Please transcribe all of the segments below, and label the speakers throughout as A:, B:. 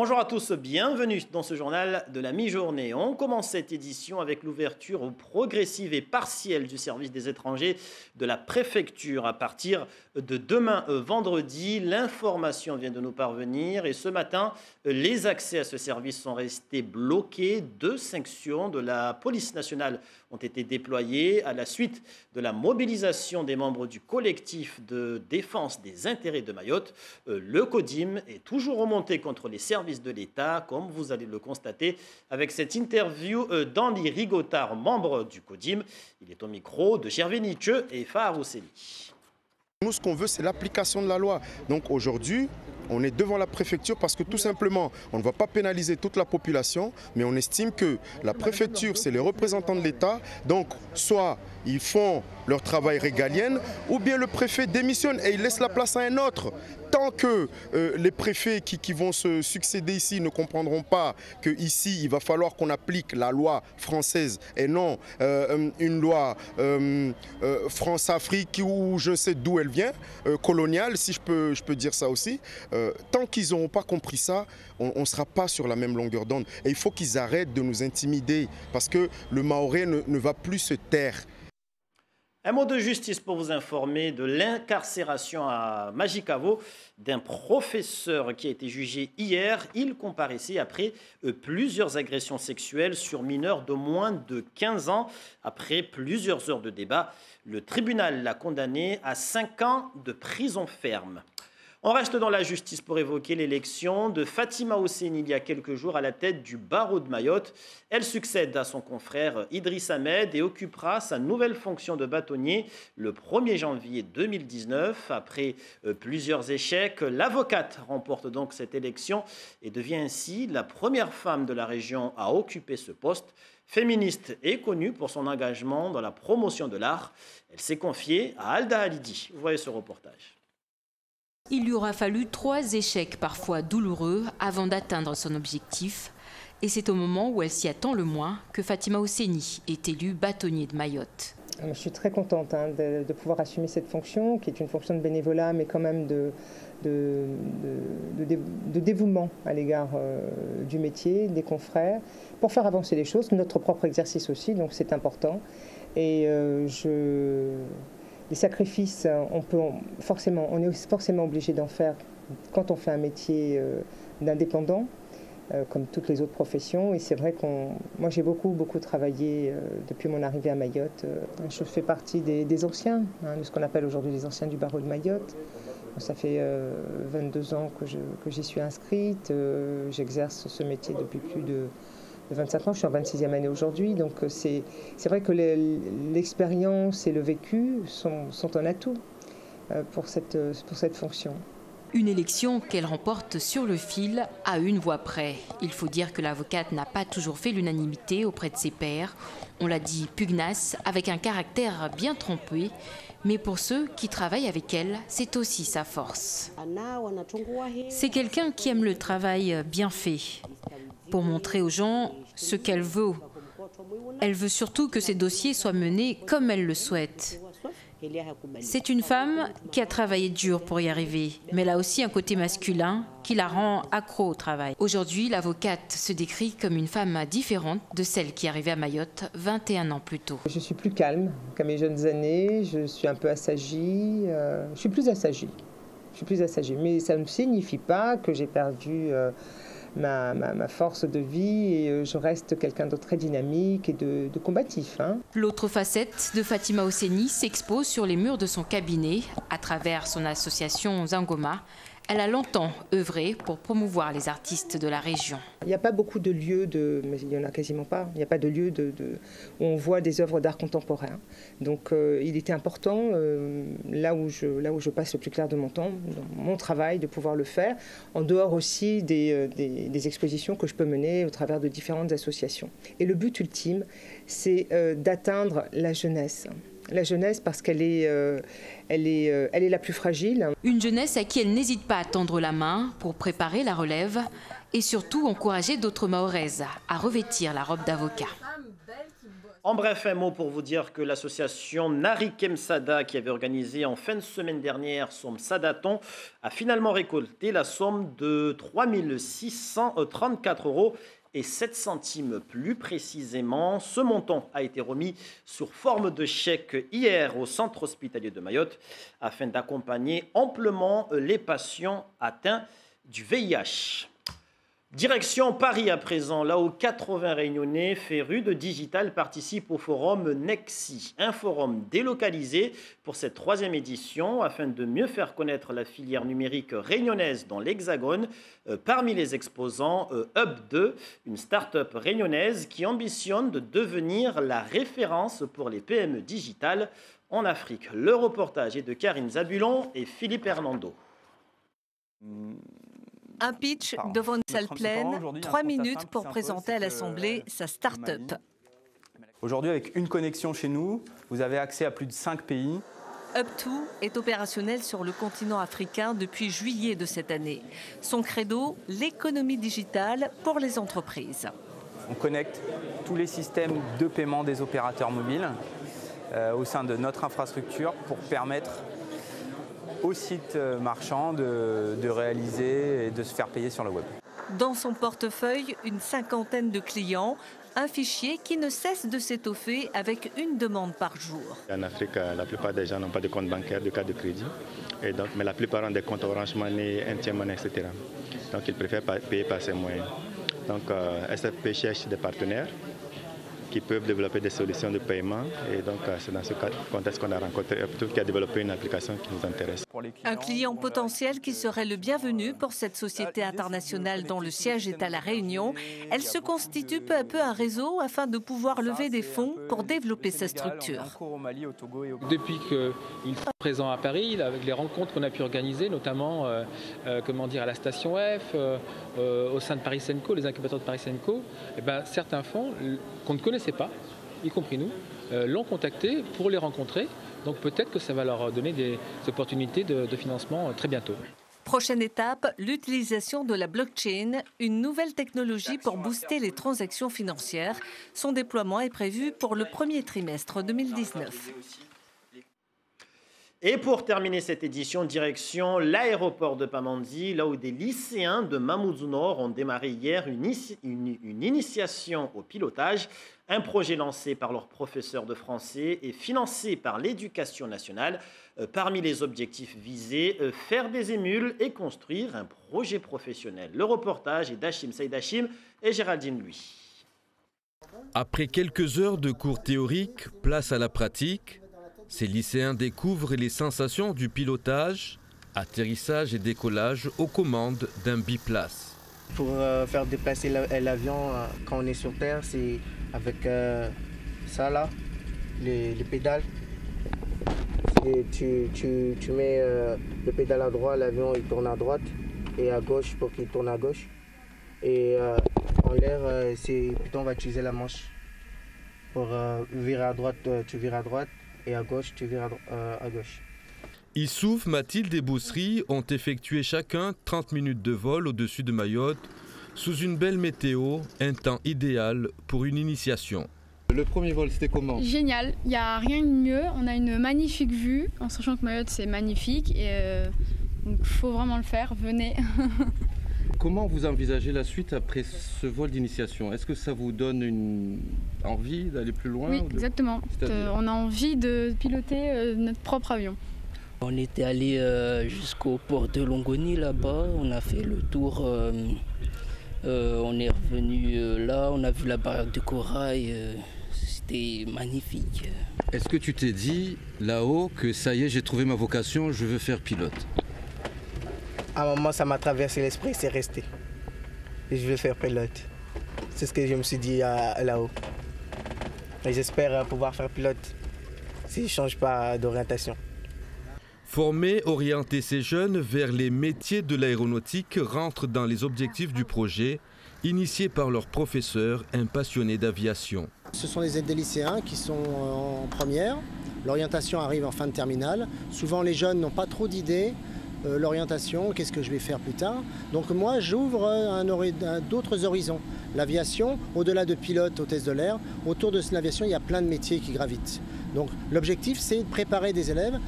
A: Bonjour à tous, bienvenue dans ce journal de la mi-journée. On commence cette édition avec l'ouverture progressive et partielle du service des étrangers de la préfecture à partir de demain vendredi. L'information vient de nous parvenir et ce matin, les accès à ce service sont restés bloqués. 2 sections de la police nationale ont été déployées à la suite de la mobilisation des membres du collectif de défense des intérêts de Mayotte. Le CODIM est toujours remonté contre les services de l'État, comme vous allez le constater avec cette interview d'Andy Rigotard, membre du CODIM. Il est au micro de Gervais Nietzsche et Fahar Ousseli.
B: Nous, ce qu'on veut, c'est l'application de la loi. Donc aujourd'hui, on est devant la préfecture parce que tout simplement, on ne va pas pénaliser toute la population, mais on estime que la préfecture, c'est les représentants de l'État. Donc, soit ils font leur travail régalien, ou bien le préfet démissionne et il laisse la place à un autre. Tant que les préfets qui vont se succéder ici ne comprendront pas qu'ici, il va falloir qu'on applique la loi française et non une loi France-Afrique ou je ne sais d'où elle vient, coloniale, si je peux dire ça aussi. Tant qu'ils n'auront pas compris ça, on ne sera pas sur la même longueur d'onde. Et il faut qu'ils arrêtent de nous intimider parce que le Mahorais ne va plus se taire.
A: Un mot de justice pour vous informer de l'incarcération à Majicavo d'un professeur qui a été jugé hier. Il comparaissait après plusieurs agressions sexuelles sur mineurs de moins de 15 ans. Après plusieurs heures de débat, le tribunal l'a condamné à 5 ans de prison ferme. On reste dans la justice pour évoquer l'élection de Fatima Hosseini il y a quelques jours à la tête du barreau de Mayotte. Elle succède à son confrère Idriss Ahmed et occupera sa nouvelle fonction de bâtonnier le 1er janvier 2019. Après plusieurs échecs, l'avocate remporte donc cette élection et devient ainsi la première femme de la région à occuper ce poste. Féministe et connue pour son engagement dans la promotion de l'art, elle s'est confiée à Alda Halidi. Vous voyez ce reportage.
C: Il lui aura fallu 3 échecs parfois douloureux avant d'atteindre son objectif. Et c'est au moment où elle s'y attend le moins que Fatima Hosseini est élue bâtonnier de Mayotte.
D: Je suis très contente de pouvoir assumer cette fonction, qui est une fonction de bénévolat, mais quand même de dévouement à l'égard du métier, des confrères, pour faire avancer les choses, notre propre exercice aussi, donc c'est important. Et les sacrifices, on est forcément obligé d'en faire quand on fait un métier d'indépendant, comme toutes les autres professions. Et c'est vrai moi j'ai beaucoup travaillé depuis mon arrivée à Mayotte. Je fais partie des anciens, de ce qu'on appelle aujourd'hui les anciens du barreau de Mayotte. Ça fait 22 ans que j'y suis inscrite. J'exerce ce métier depuis plus de 25 ans, je suis en 26e année aujourd'hui, donc c'est vrai que l'expérience et le vécu sont un atout pour cette fonction.
C: Une élection qu'elle remporte sur le fil à 1 voix près. Il faut dire que l'avocate n'a pas toujours fait l'unanimité auprès de ses pairs. On l'a dit pugnace, avec un caractère bien trempé. Mais pour ceux qui travaillent avec elle, c'est aussi sa force. C'est quelqu'un qui aime le travail bien fait, pour montrer aux gens ce qu'elle veut. Elle veut surtout que ces dossiers soient menés comme elle le souhaite. C'est une femme qui a travaillé dur pour y arriver, mais elle a aussi un côté masculin qui la rend accro au travail. Aujourd'hui, l'avocate se décrit comme une femme différente de celle qui arrivait à Mayotte 21 ans plus tôt.
D: Je suis plus calme qu'à mes jeunes années, je suis un peu assagie, je suis plus assagie, mais ça ne signifie pas que j'ai perdu ma force de vie et je reste quelqu'un de très dynamique et de combatif.
C: L'autre facette de Fatima Hosseini s'expose sur les murs de son cabinet à travers son association Zangoma. Elle a longtemps œuvré pour promouvoir les artistes de la région.
D: Il n'y a pas beaucoup de lieux, mais il n'y en a quasiment pas, il n'y a pas de lieu où on voit des œuvres d'art contemporain. Donc il était important, là où je passe le plus clair de mon temps, dans mon travail, de pouvoir le faire, en dehors aussi des expositions que je peux mener au travers de différentes associations. Et le but ultime, c'est d'atteindre la jeunesse. La jeunesse parce qu'elle est la plus fragile.
C: Une jeunesse à qui elle n'hésite pas à tendre la main pour préparer la relève et surtout encourager d'autres Mahoraises à revêtir la robe d'avocat.
A: En bref, un mot pour vous dire que l'association Narikem Sada, qui avait organisé en fin de semaine dernière son Sadathon, a finalement récolté la somme de 3 634 € et 7 centimes plus précisément. Ce montant a été remis sur forme de chèque hier au centre hospitalier de Mayotte afin d'accompagner amplement les patients atteints du VIH. Direction Paris à présent, là où 80 Réunionnais férus de digital participent au forum Nexi, un forum délocalisé pour cette 3e édition afin de mieux faire connaître la filière numérique réunionnaise dans l'Hexagone. Parmi les exposants, Hub2, une start-up réunionnaise qui ambitionne de devenir la référence pour les PME digitales en Afrique. Le reportage est de Karine Zabulon et Philippe Hernando.
E: Un pitch devant une salle pleine, 3 minutes pour présenter à l'Assemblée sa start-up.
F: Aujourd'hui, avec une connexion chez nous, vous avez accès à plus de 5 pays.
E: Hub2 est opérationnel sur le continent africain depuis juillet de cette année. Son credo, l'économie digitale pour les entreprises.
F: On connecte tous les systèmes de paiement des opérateurs mobiles au sein de notre infrastructure pour permettre aux sites marchands de réaliser et de se faire payer sur le web.
E: Dans son portefeuille, une 50aine de clients, un fichier qui ne cesse de s'étoffer avec une demande par jour.
G: En Afrique, la plupart des gens n'ont pas de compte bancaire, de carte de crédit, et donc, mais la plupart ont des comptes Orange Money, MTN Money, etc. Donc ils préfèrent payer par ces moyens. Donc SFP cherche des partenaires qui peuvent développer des solutions de paiement. Et donc, c'est dans ce contexte qu'on a rencontré Hub2 qui a développé une application qui nous intéresse.
E: Un client potentiel qui serait le bienvenu pour cette société internationale dont le siège est à La Réunion. Elle se constitue peu à peu un réseau afin de pouvoir lever des fonds pour développer sa structure.
H: Depuis qu'il est présent à Paris, avec les rencontres qu'on a pu organiser, notamment à la station F, au sein de Paris Senco, les incubateurs de Paris Senco, certains fonds qu'on ne connaissait pas, y compris nous, l'ont contacté pour les rencontrer. Donc peut-être que ça va leur donner des opportunités de financement très bientôt.
E: Prochaine étape, l'utilisation de la blockchain, une nouvelle technologie pour booster les transactions financières. Son déploiement est prévu pour le premier trimestre 2019.
A: Et pour terminer cette édition, direction l'aéroport de Pamandzi, là où des lycéens de Mamoudzou Nord ont démarré hier une initiation au pilotage, un projet lancé par leur professeur de français et financé par l'Éducation nationale. Parmi les objectifs visés, faire des émules et construire un projet professionnel. Le reportage est d'Hachim Saïd-Hachim et Géraldine Lui.
I: Après quelques heures de cours théoriques, place à la pratique. Ces lycéens découvrent les sensations du pilotage, atterrissage et décollage aux commandes d'un biplace.
J: Pour faire déplacer l'avion quand on est sur terre, c'est avec ça là, les pédales. Et tu mets le pédale à droite, l'avion il tourne à droite et à gauche pour qu'il tourne à gauche. Et en l'air, plutôt on va utiliser la manche. Pour virer à droite, tu vires à droite. Et à gauche, tu vires à gauche.
I: Issouf, Mathilde et Boussery ont effectué chacun 30 minutes de vol au-dessus de Mayotte, sous une belle météo, un temps idéal pour une initiation.
K: Le premier vol, c'était comment?
L: Génial, il n'y a rien de mieux. On a une magnifique vue, en sachant que Mayotte, c'est magnifique. Et donc, il faut vraiment le faire, venez.
K: Comment vous envisagez la suite après ce vol d'initiation? Est-ce que ça vous donne une envie d'aller plus loin?
L: Oui, exactement. On a envie de piloter notre propre avion.
M: On était allé jusqu'au port de Longoni là-bas, on a fait le tour, on est revenu là, on a vu la barrière de corail, c'était magnifique.
K: Est-ce que tu t'es dit là-haut que ça y est, j'ai trouvé ma vocation, je veux faire pilote?
J: À un moment, ça m'a traversé l'esprit, c'est resté. Et je vais faire pilote. C'est ce que je me suis dit là-haut. Et j'espère pouvoir faire pilote si je ne change pas d'orientation.
I: Former, orienter ces jeunes vers les métiers de l'aéronautique rentre dans les objectifs du projet, initié par leur professeur, un passionné d'aviation.
N: Ce sont des lycéens qui sont en première. L'orientation arrive en fin de terminale. Souvent, les jeunes n'ont pas trop d'idées. l'orientation, qu'est-ce que je vais faire plus tard. Donc moi, j'ouvre d'autres horizons. L'aviation, au-delà de pilote, hôtesse de l'air, autour de l'aviation, il y a plein de métiers qui gravitent. Donc l'objectif, c'est de préparer des élèves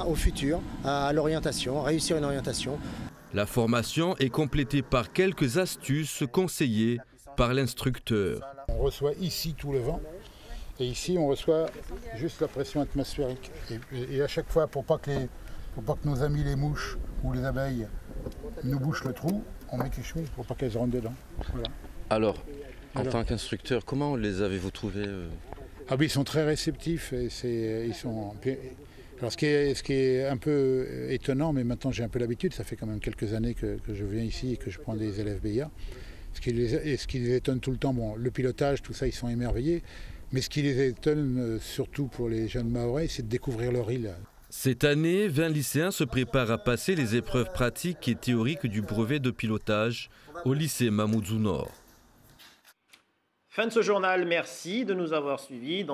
N: au futur, à l'orientation, à réussir une orientation.
I: La formation est complétée par quelques astuces conseillées par l'instructeur.
O: On reçoit ici tout le vent et ici on reçoit juste la pression atmosphérique. Et à chaque fois, pour pas que nos amis les mouches ou les abeilles nous bouchent le trou, on met quelque chose pour pas qu'elles rentrent dedans. Voilà.
K: Alors, en tant qu'instructeur, comment les avez-vous trouvés
O: Ah oui, ils sont très réceptifs. Alors ce qui est un peu étonnant, mais maintenant j'ai un peu l'habitude, ça fait quand même quelques années que je viens ici et que je prends des élèves BIA. Ce qui les étonne tout le temps, bon, le pilotage, tout ça, ils sont émerveillés. Mais ce qui les étonne, surtout pour les jeunes Mahorais, c'est de découvrir leur île.
I: Cette année, 20 lycéens se préparent à passer les épreuves pratiques et théoriques du brevet de pilotage au lycée Mamoudzou Nord.
A: Fin de ce journal, merci de nous avoir suivis.